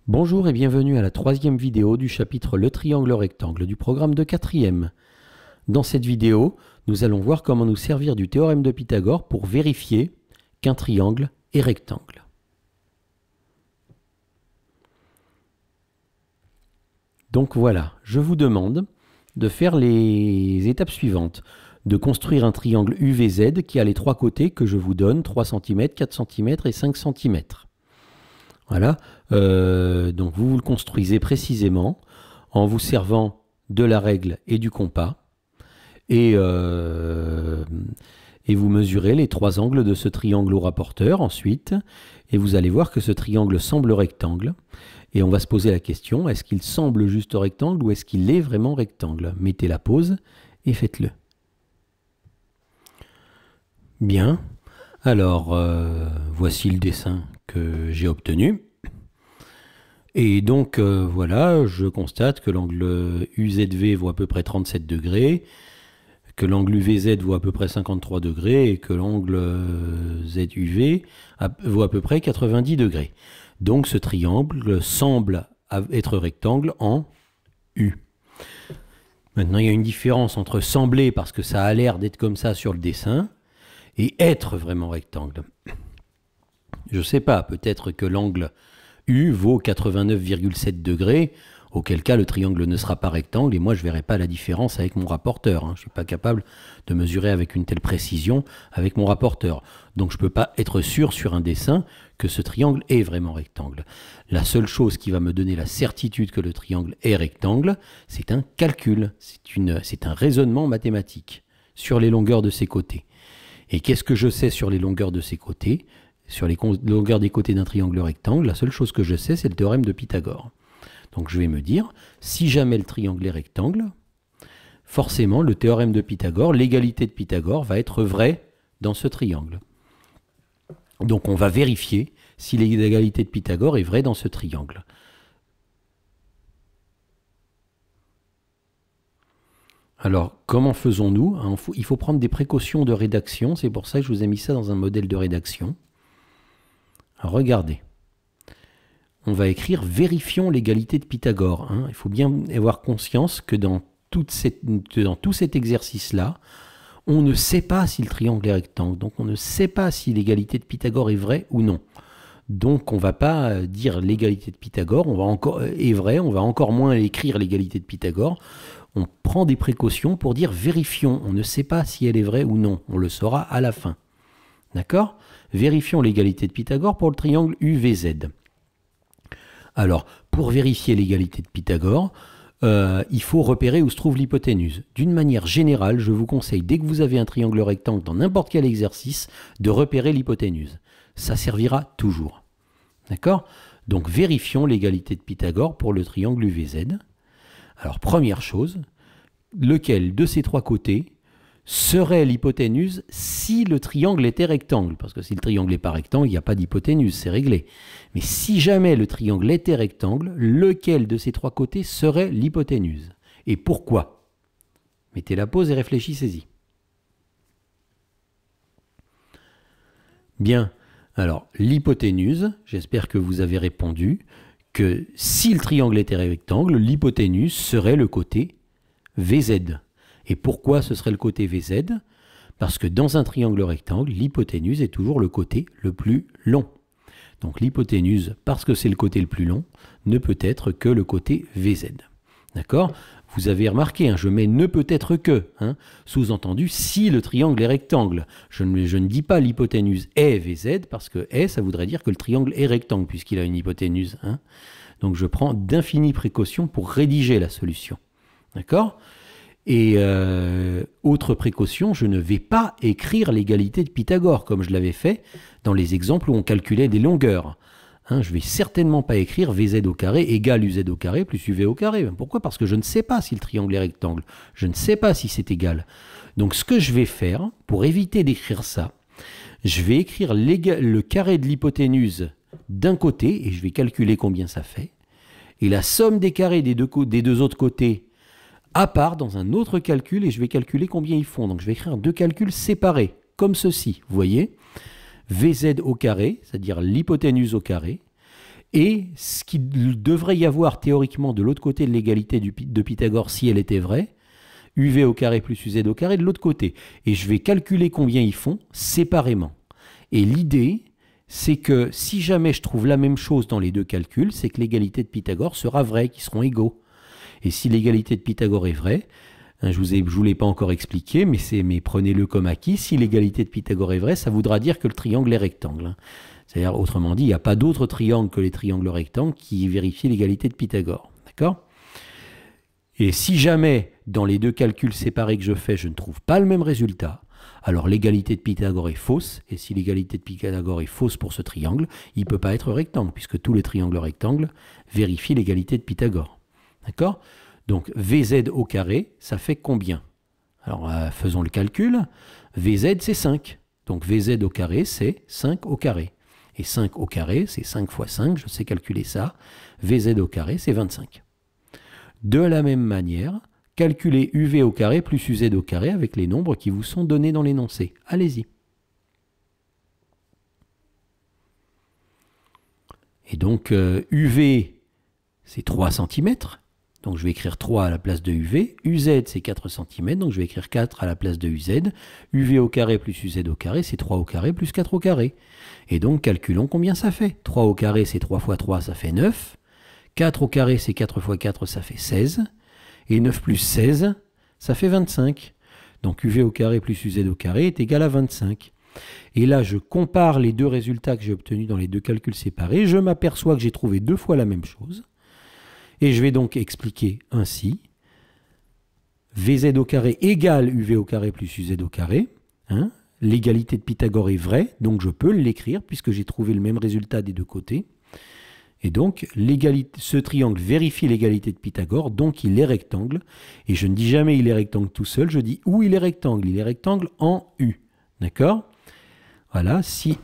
Bonjour et bienvenue à la troisième vidéo du chapitre Le triangle rectangle du programme de quatrième. Dans cette vidéo, nous allons voir comment nous servir du théorème de Pythagore pour vérifier qu'un triangle est rectangle. Donc voilà, je vous demande de faire les étapes suivantes. De construire un triangle UVZ qui a les trois côtés que je vous donne, 3 cm, 4 cm et 5 cm. Voilà, donc vous le construisez précisément en vous servant de la règle et du compas et vous mesurez les trois angles de ce triangle au rapporteur ensuite et vous allez voir que ce triangle semble rectangle et on va se poser la question, est-ce qu'il semble juste rectangle ou est-ce qu'il est vraiment rectangle? Mettez la pause et faites-le. Bien, alors voici le dessin que j'ai obtenu. Et donc voilà, je constate que l'angle UZV vaut à peu près 37 degrés, que l'angle UVZ vaut à peu près 53 degrés et que l'angle ZUV vaut à peu près 90 degrés. Donc ce triangle semble être rectangle en U. Maintenant, il y a une différence entre sembler, parce que ça a l'air d'être comme ça sur le dessin, et être vraiment rectangle. Je ne sais pas, peut-être que l'angle U vaut 89,7 degrés, auquel cas le triangle ne sera pas rectangle, et moi je ne verrai pas la différence avec mon rapporteur. Je ne suis pas capable de mesurer avec une telle précision avec mon rapporteur. Donc je ne peux pas être sûr sur un dessin que ce triangle est vraiment rectangle. La seule chose qui va me donner la certitude que le triangle est rectangle, c'est un calcul, c'est un raisonnement mathématique sur les longueurs de ses côtés. Et qu'est-ce que je sais sur les longueurs de ses côtés? Sur les longueurs des côtés d'un triangle rectangle, la seule chose que je sais, c'est le théorème de Pythagore. Donc je vais me dire, si jamais le triangle est rectangle, forcément le théorème de Pythagore, l'égalité de Pythagore, va être vraie dans ce triangle. Donc on va vérifier si l'égalité de Pythagore est vraie dans ce triangle. Alors, comment faisons-nous? Il faut prendre des précautions de rédaction, c'est pour ça que je vous ai mis ça dans un modèle de rédaction. Alors, regardez, on va écrire « Vérifions l'égalité de Pythagore ». Il faut bien avoir conscience que dans tout cet exercice-là, on ne sait pas si le triangle est rectangle, donc on ne sait pas si l'égalité de Pythagore est vraie ou non. Donc on ne va pas dire l'égalité de Pythagore est vraie, on va encore moins écrire l'égalité de Pythagore. On prend des précautions pour dire vérifions. On ne sait pas si elle est vraie ou non. On le saura à la fin. D'accord? Vérifions l'égalité de Pythagore pour le triangle UVZ. Alors, pour vérifier l'égalité de Pythagore, il faut repérer où se trouve l'hypoténuse. D'une manière générale, je vous conseille, dès que vous avez un triangle rectangle dans n'importe quel exercice, de repérer l'hypoténuse. Ça servira toujours. D'accord? Donc, vérifions l'égalité de Pythagore pour le triangle UVZ. Alors, première chose, lequel de ces trois côtés serait l'hypoténuse si le triangle était rectangle? Parce que si le triangle n'est pas rectangle, il n'y a pas d'hypoténuse, c'est réglé. Mais si jamais le triangle était rectangle, lequel de ces trois côtés serait l'hypoténuse? Et pourquoi? Mettez la pause et réfléchissez-y. Bien, alors l'hypoténuse, j'espère que vous avez répondu que si le triangle était rectangle, l'hypoténuse serait le côté VZ. Et pourquoi ce serait le côté VZ? Parce que dans un triangle rectangle, l'hypoténuse est toujours le côté le plus long. Donc l'hypoténuse, parce que c'est le côté le plus long, ne peut être que le côté VZ. D'accord? Vous avez remarqué, je mets ne peut être que, sous-entendu si le triangle est rectangle. Je ne dis pas l'hypoténuse est VZ, parce que est, ça voudrait dire que le triangle est rectangle, puisqu'il a une hypoténuse. Donc je prends d'infinies précautions pour rédiger la solution. D'accord? Et autre précaution, je ne vais pas écrire l'égalité de Pythagore, comme je l'avais fait dans les exemples où on calculait des longueurs. Je ne vais certainement pas écrire VZ au carré égale UZ au carré plus UV au carré. Pourquoi? Parce que je ne sais pas si le triangle est rectangle. Je ne sais pas si c'est égal. Donc ce que je vais faire, pour éviter d'écrire ça, je vais écrire le carré de l'hypoténuse d'un côté, et je vais calculer combien ça fait. Et la somme des carrés des deux autres côtés, à part dans un autre calcul, et je vais calculer combien ils font. Donc je vais écrire deux calculs séparés, comme ceci, vous voyez. VZ au carré, c'est-à-dire l'hypoténuse au carré, et ce qu'il devrait y avoir théoriquement de l'autre côté de l'égalité de Pythagore si elle était vraie, UV au carré plus UZ au carré de l'autre côté. Et je vais calculer combien ils font séparément. Et l'idée, c'est que si jamais je trouve la même chose dans les deux calculs, c'est que l'égalité de Pythagore sera vraie, qu'ils seront égaux. Et si l'égalité de Pythagore est vraie, hein, je ne vous l'ai pas encore expliqué, mais prenez-le comme acquis, si l'égalité de Pythagore est vraie, ça voudra dire que le triangle est rectangle. Hein. C'est-à-dire, autrement dit, il n'y a pas d'autre triangle que les triangles rectangles qui vérifient l'égalité de Pythagore. D'accord ? Et si jamais, dans les deux calculs séparés que je fais, je ne trouve pas le même résultat, alors l'égalité de Pythagore est fausse, et si l'égalité de Pythagore est fausse pour ce triangle, il ne peut pas être rectangle, puisque tous les triangles rectangles vérifient l'égalité de Pythagore. D'accord ? Donc VZ au carré, ça fait combien? Alors faisons le calcul. VZ, c'est 5. Donc VZ au carré, c'est 5 au carré. Et 5 au carré, c'est 5 fois 5, je sais calculer ça. VZ au carré, c'est 25. De la même manière, calculez UV au carré plus UZ au carré avec les nombres qui vous sont donnés dans l'énoncé. Allez-y. Et donc, UV, c'est 3 cm. Donc, je vais écrire 3 à la place de UV. UZ, c'est 4 cm. Donc, je vais écrire 4 à la place de UZ. UV au carré plus UZ au carré, c'est 3 au carré plus 4 au carré. Et donc, calculons combien ça fait. 3 au carré, c'est 3 fois 3, ça fait 9. 4 au carré, c'est 4 fois 4, ça fait 16. Et 9 plus 16, ça fait 25. Donc UV au carré plus UZ au carré est égal à 25. Et là, je compare les deux résultats que j'ai obtenus dans les deux calculs séparés. Je m'aperçois que j'ai trouvé deux fois la même chose. Et je vais donc expliquer ainsi. VZ au carré égale UV au carré plus UZ au carré. Hein, l'égalité de Pythagore est vraie, donc je peux l'écrire puisque j'ai trouvé le même résultat des deux côtés. Et donc, ce triangle vérifie l'égalité de Pythagore, donc il est rectangle. Et je ne dis jamais il est rectangle tout seul, je dis où il est rectangle. Il est rectangle en U. D'accord? Voilà, si...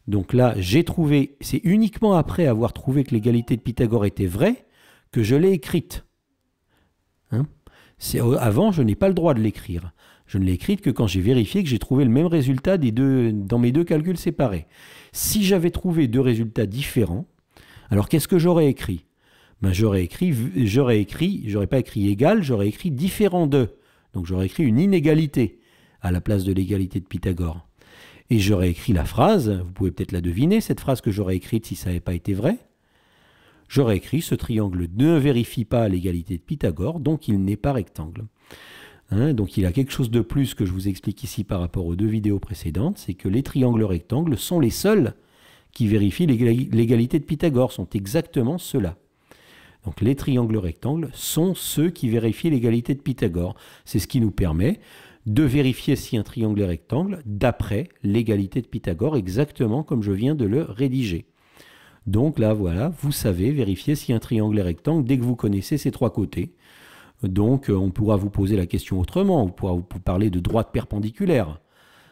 Donc là, j'ai trouvé... C'est uniquement après avoir trouvé que l'égalité de Pythagore était vraie que je l'ai écrite. Hein? Avant, je n'ai pas le droit de l'écrire. Je ne l'ai écrite que quand j'ai vérifié que j'ai trouvé le même résultat dans mes deux calculs séparés. Si j'avais trouvé deux résultats différents, alors, qu'est-ce que j'aurais écrit? Ben, j'aurais pas écrit égal, j'aurais écrit différent de. Donc, j'aurais écrit une inégalité à la place de l'égalité de Pythagore. Et j'aurais écrit la phrase, vous pouvez peut-être la deviner, cette phrase que j'aurais écrite si ça n'avait pas été vrai. J'aurais écrit, ce triangle ne vérifie pas l'égalité de Pythagore, donc il n'est pas rectangle. Hein, donc, il y a quelque chose de plus que je vous explique ici par rapport aux deux vidéos précédentes, c'est que les triangles rectangles sont les seuls qui vérifient l'égalité de Pythagore, sont exactement ceux-là. Donc les triangles rectangles sont ceux qui vérifient l'égalité de Pythagore. C'est ce qui nous permet de vérifier si un triangle est rectangle d'après l'égalité de Pythagore, exactement comme je viens de le rédiger. Donc là, voilà, vous savez vérifier si un triangle est rectangle dès que vous connaissez ses trois côtés. Donc on pourra vous poser la question autrement, on pourra vous parler de droite perpendiculaire.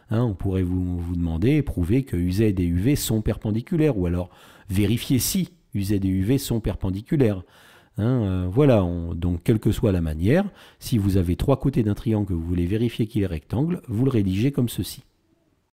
Hein, on pourrait vous demander, prouver que UZ et UV sont perpendiculaires, ou alors vérifier si UZ et UV sont perpendiculaires. Hein, voilà, donc quelle que soit la manière, si vous avez trois côtés d'un triangle que vous voulez vérifier qu'il est rectangle, vous le rédigez comme ceci.